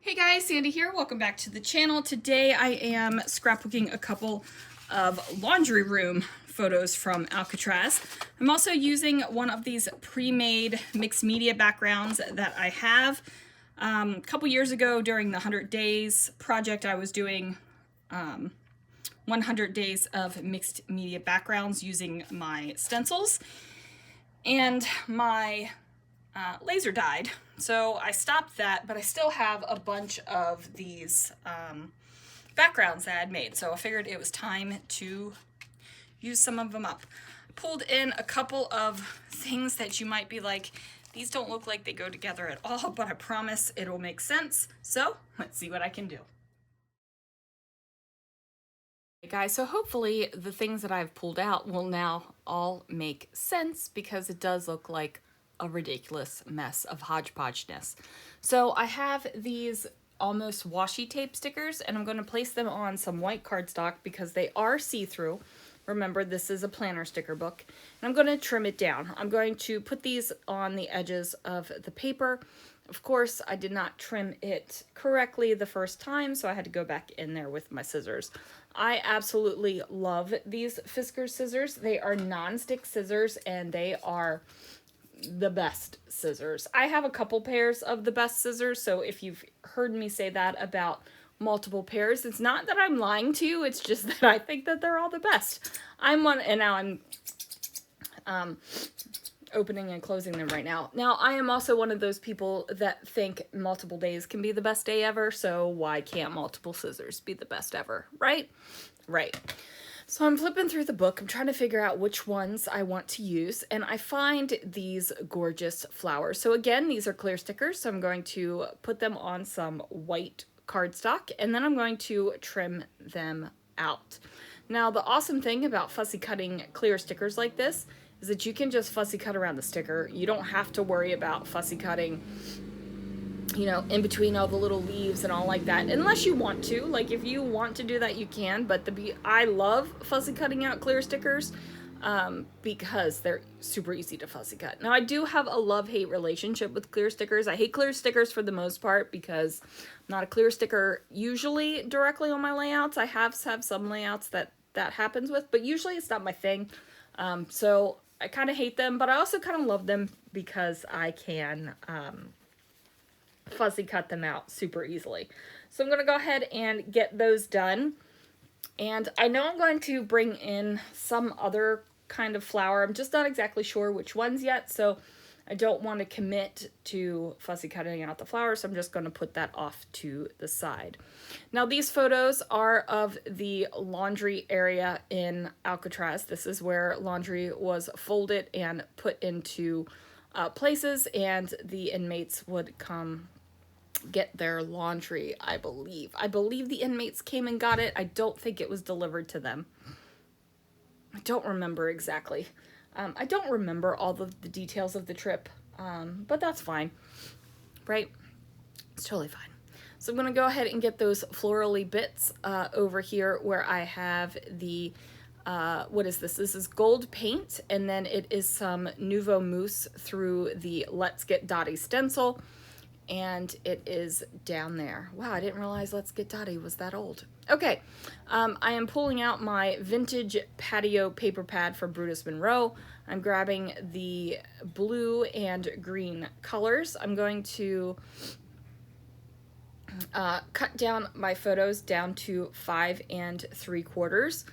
Hey guys, Sandy here. Welcome back to the channel. Today I am scrapbooking a couple of laundry room photos from Alcatraz. I'm also using one of these pre-made mixed media backgrounds that I have. A couple years ago during the 100 days project, I was doing 100 days of mixed media backgrounds using my stencils, and my laser died. So I stopped that, but I still have a bunch of these backgrounds that I had made. So I figured it was time to use some of them up. Pulled in a couple of things that you might be like, these don't look like they go together at all, but I promise it'll make sense. So let's see what I can do. Hey guys, so hopefully the things that I've pulled out will now all make sense, because it does look like a ridiculous mess of hodgepodgeness. So I have these almost washi tape stickers, and I'm going to place them on some white cardstock because they are see-through. Remember, this is a planner sticker book, and I'm going to trim it down. I'm going to put these on the edges of the paper. Of course, I did not trim it correctly the first time, so I had to go back in there with my scissors. I absolutely love these Fiskars scissors. They are non-stick scissors, and they are the best scissors. I have a couple pairs of the best scissors, so if you've heard me say that about multiple pairs, it's not that I'm lying to you, it's just that I think that they're all the best. I'm one, and now I'm opening and closing them right now. Now, I am also one of those people that think multiple days can be the best day ever, so why can't multiple scissors be the best ever, right? Right. So I'm flipping through the book. I'm trying to figure out which ones I want to use, and I find these gorgeous flowers. So again, these are clear stickers, so I'm going to put them on some white cardstock, and then I'm going to trim them out. Now, the awesome thing about fussy cutting clear stickers like this is that you can just fussy cut around the sticker. You don't have to worry about fussy cutting, you know, in between all the little leaves and all like that, unless you want to. Like, if you want to do that, you can, but I love fussy cutting out clear stickers because they're super easy to fussy cut. Now, I do have a love-hate relationship with clear stickers. I hate clear stickers for the most part because I'm not a clear sticker usually directly on my layouts. I have some layouts that happens with, but usually it's not my thing. So I kind of hate them, but I also kind of love them because I can fussy cut them out super easily. So I'm going to go ahead and get those done. And I know I'm going to bring in some other kind of flower. I'm just not exactly sure which ones yet, so I don't want to commit to fussy cutting out the flowers, so I'm just going to put that off to the side. Now, these photos are of the laundry area in Alcatraz. This is where laundry was folded and put into places, and the inmates would come get their laundry, I believe. I believe the inmates came and got it. I don't think it was delivered to them. I don't remember exactly. I don't remember all the details of the trip, but that's fine, right? It's totally fine. So I'm going to go ahead and get those florally bits over here where I have the, what is this? This is gold paint, and then it is some Nouveau Mousse through the Let's Get Dotty stencil. And it is down there. Wow, I didn't realize Let's Get Dotty was that old. Okay, I am pulling out my vintage patio paper pad from Brutus Monroe. I'm grabbing the blue and green colors. I'm going to cut down my photos down to 5 3/4.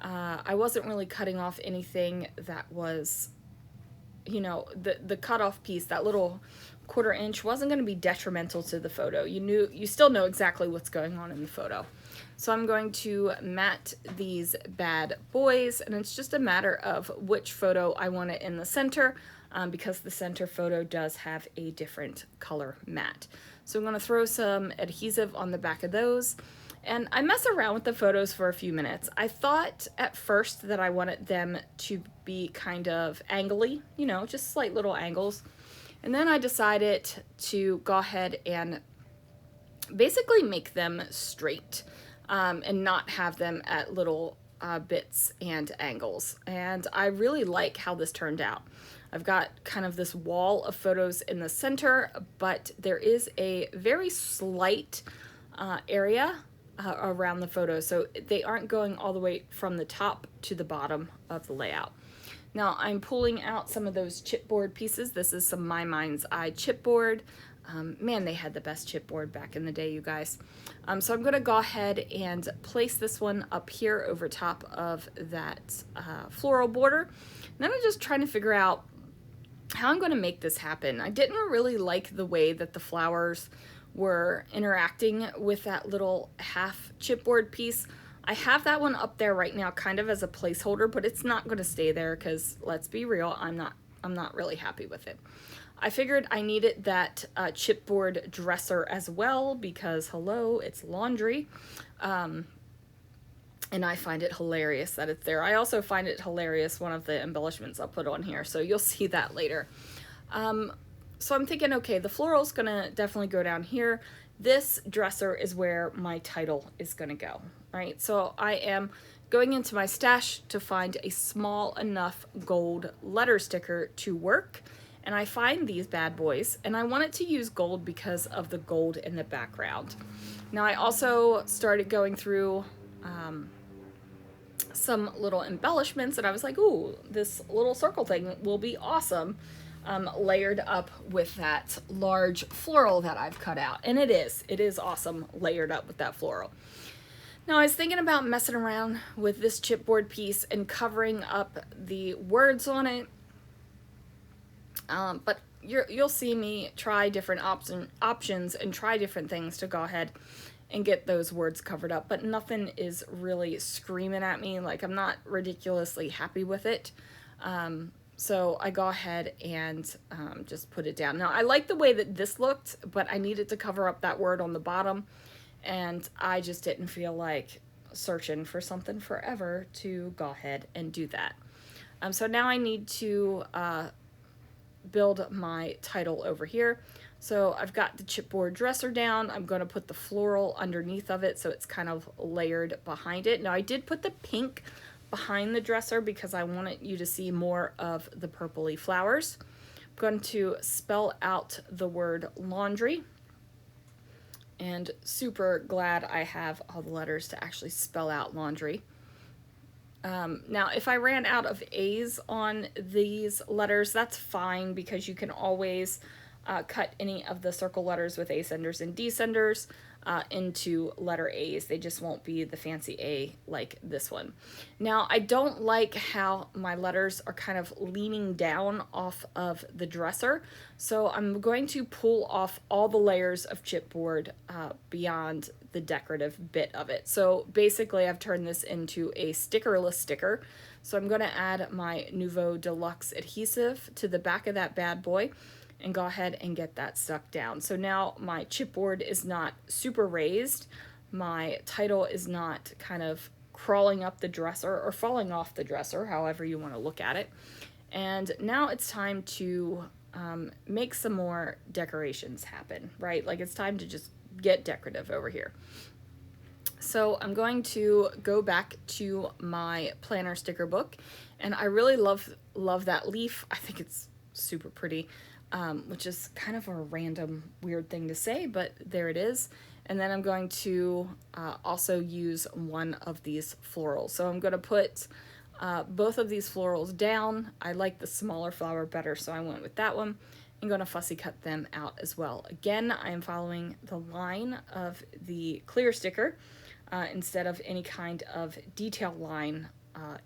I wasn't really cutting off anything that was, you know, the cutoff piece, that little 1/4 inch wasn't going to be detrimental to the photo. You still know exactly what's going on in the photo. So I'm going to matte these bad boys, and it's just a matter of which photo I want it in the center, because the center photo does have a different color matte. So I'm going to throw some adhesive on the back of those, and I mess around with the photos for a few minutes. I thought at first that I wanted them to be kind of angly, you know, just slight little angles. And then I decided to go ahead and basically make them straight and not have them at little bits and angles. And I really like how this turned out. I've got kind of this wall of photos in the center, but there is a very slight area around the photos, so they aren't going all the way from the top to the bottom of the layout. Now I'm pulling out some of those chipboard pieces. This is some My Mind's Eye chipboard. Man, they had the best chipboard back in the day, you guys. So I'm going to go ahead and place this one up here over top of that floral border. And then I'm just trying to figure out how I'm going to make this happen. I didn't really like the way that the flowers were interacting with that little half chipboard piece. I have that one up there right now kind of as a placeholder, but it's not going to stay there because, let's be real, I'm not really happy with it. I figured I needed that chipboard dresser as well because, hello, it's laundry. And I find it hilarious that it's there. I also find it hilarious, one of the embellishments I'll put on here, so you'll see that later. So I'm thinking, okay, the floral's gonna definitely go down here. This dresser is where my title is gonna go, right? So I am going into my stash to find a small enough gold letter sticker to work. And I find these bad boys, and I wanted to use gold because of the gold in the background. Now I also started going through some little embellishments, and I was like, ooh, this little circle thing will be awesome, layered up with that large floral that I've cut out. And it is awesome layered up with that floral. Now I was thinking about messing around with this chipboard piece and covering up the words on it. But you'll see me try different options and try different things to go ahead and get those words covered up, but nothing is really screaming at me. Like, I'm not ridiculously happy with it. So I go ahead and just put it down. Now I like the way that this looked, but I needed to cover up that word on the bottom, and I just didn't feel like searching for something forever to go ahead and do that. So now I need to build my title over here. So I've got the chipboard dresser down. I'm going to put the floral underneath of it so it's kind of layered behind it. Now I did put the pink behind the dresser because I wanted you to see more of the purpley flowers. I'm going to spell out the word laundry, and super glad I have all the letters to actually spell out laundry. Now, if I ran out of A's on these letters, that's fine because you can always cut any of the circle letters with ascenders and descenders into letter A's. They just won't be the fancy A like this one. Now, I don't like how my letters are kind of leaning down off of the dresser, so I'm going to pull off all the layers of chipboard beyond the decorative bit of it. So basically I've turned this into a stickerless sticker. So I'm going to add my Nouveau Deluxe adhesive to the back of that bad boy and go ahead and get that stuck down. So now my chipboard is not super raised. My title is not kind of crawling up the dresser or falling off the dresser, however you want to look at it. And now it's time to make some more decorations happen, right? Like, it's time to just get decorative over here. So I'm going to go back to my planner sticker book, and I really love that leaf. I think it's super pretty, which is kind of a random weird thing to say, but there it is. And then I'm going to also use one of these florals. So I'm going to put both of these florals down. I like the smaller flower better, so I went with that one. I'm going to fussy cut them out as well. Again, I am following the line of the clear sticker instead of any kind of detail line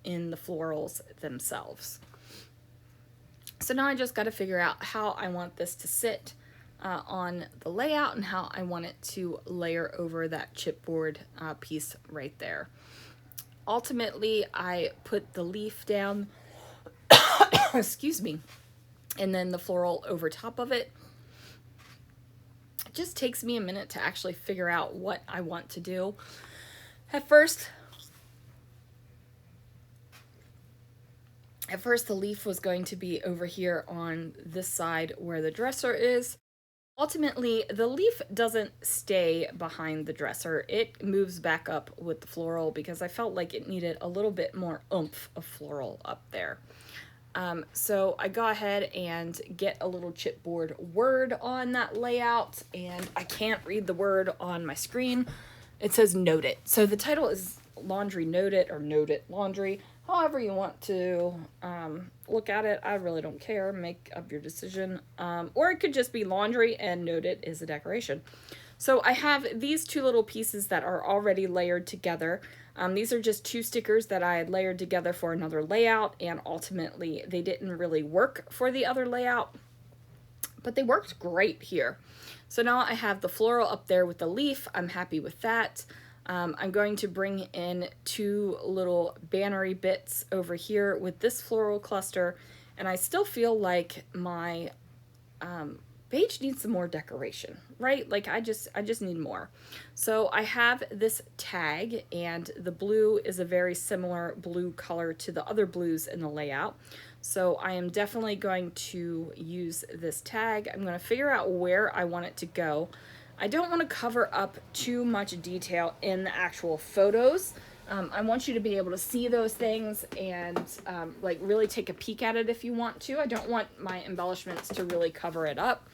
in the florals themselves. So now I just got to figure out how I want this to sit on the layout and how I want it to layer over that chipboard piece right there. Ultimately, I put the leaf down, excuse me, and then the floral over top of it. It just takes me a minute to actually figure out what I want to do. At first the leaf was going to be over here on this side where the dresser is. Ultimately, the leaf doesn't stay behind the dresser. It moves back up with the floral because I felt like it needed a little bit more oomph of floral up there. So I go ahead and get a little chipboard word on that layout, and I can't read the word on my screen. It says Note It. So the title is Laundry Note It, or Note It Laundry. However you want to look at it, I really don't care. Make up your decision. Or it could just be laundry and Note It is a decoration. So I have these two little pieces that are already layered together. These are just two stickers that I had layered together for another layout, and ultimately they didn't really work for the other layout, but they worked great here. So now I have the floral up there with the leaf. I'm happy with that. I'm going to bring in two little bannery bits over here with this floral cluster, and I still feel like my page needs some more decoration, right? Like I just need more. So I have this tag, and the blue is a very similar blue color to the other blues in the layout. So I am definitely going to use this tag. I'm going to figure out where I want it to go. I don't want to cover up too much detail in the actual photos. I want you to be able to see those things and like really take a peek at it if you want to. I don't want my embellishments to really cover it up.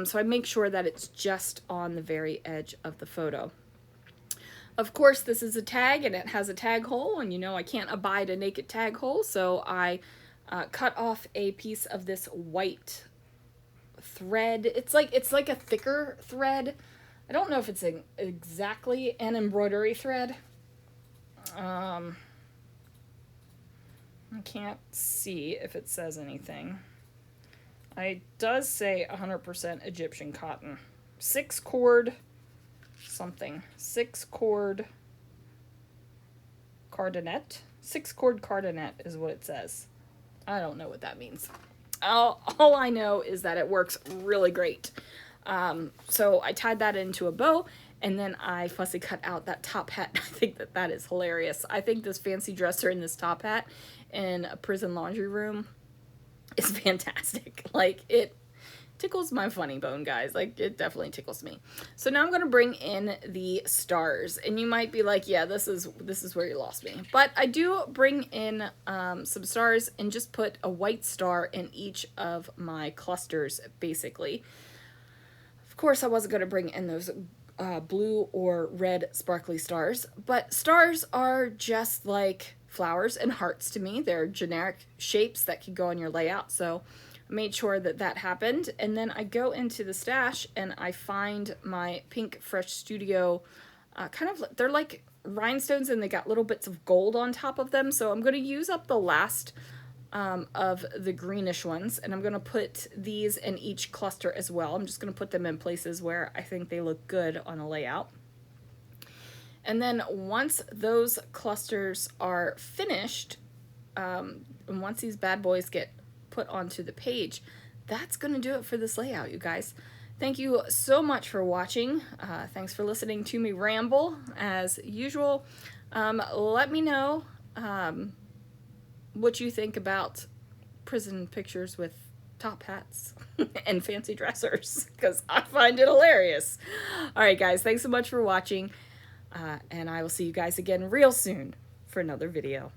So I make sure that it's just on the very edge of the photo. Of course, this is a tag and it has a tag hole, and you know I can't abide a naked tag hole, so I cut off a piece of this white thread. It's like a thicker thread. I don't know if it's exactly an embroidery thread. I can't see if it says anything. It does say 100% Egyptian cotton. 6-cord something. 6-cord cardinet. 6-cord cardinet is what it says. I don't know what that means. All I know is that it works really great. So I tied that into a bow, and then I fussy cut out that top hat. I think that is hilarious. I think this fancy dresser in this top hat in a prison laundry room is fantastic. Like, it tickles my funny bone, guys. Like, it definitely tickles me. So now I'm going to bring in the stars, and you might be like, yeah, this is where you lost me. But I do bring in some stars and just put a white star in each of my clusters, basically. Of course, I wasn't going to bring in those blue or red sparkly stars, but stars are just like flowers and hearts to me. They're generic shapes that could go on your layout, so I made sure that that happened. And then I go into the stash and I find my Pink Fresh Studio they're like rhinestones, and they got little bits of gold on top of them, so I'm going to use up the last of the greenish ones, and I'm going to put these in each cluster as well. I'm just going to put them in places where I think they look good on a layout. And then once those clusters are finished, and once these bad boys get put onto the page, that's going to do it for this layout, you guys. Thank you so much for watching. Thanks for listening to me ramble, as usual. Let me know what you think about prison pictures with top hats and fancy dressers, because I find it hilarious. All right, guys, thanks so much for watching, and I will see you guys again real soon for another video.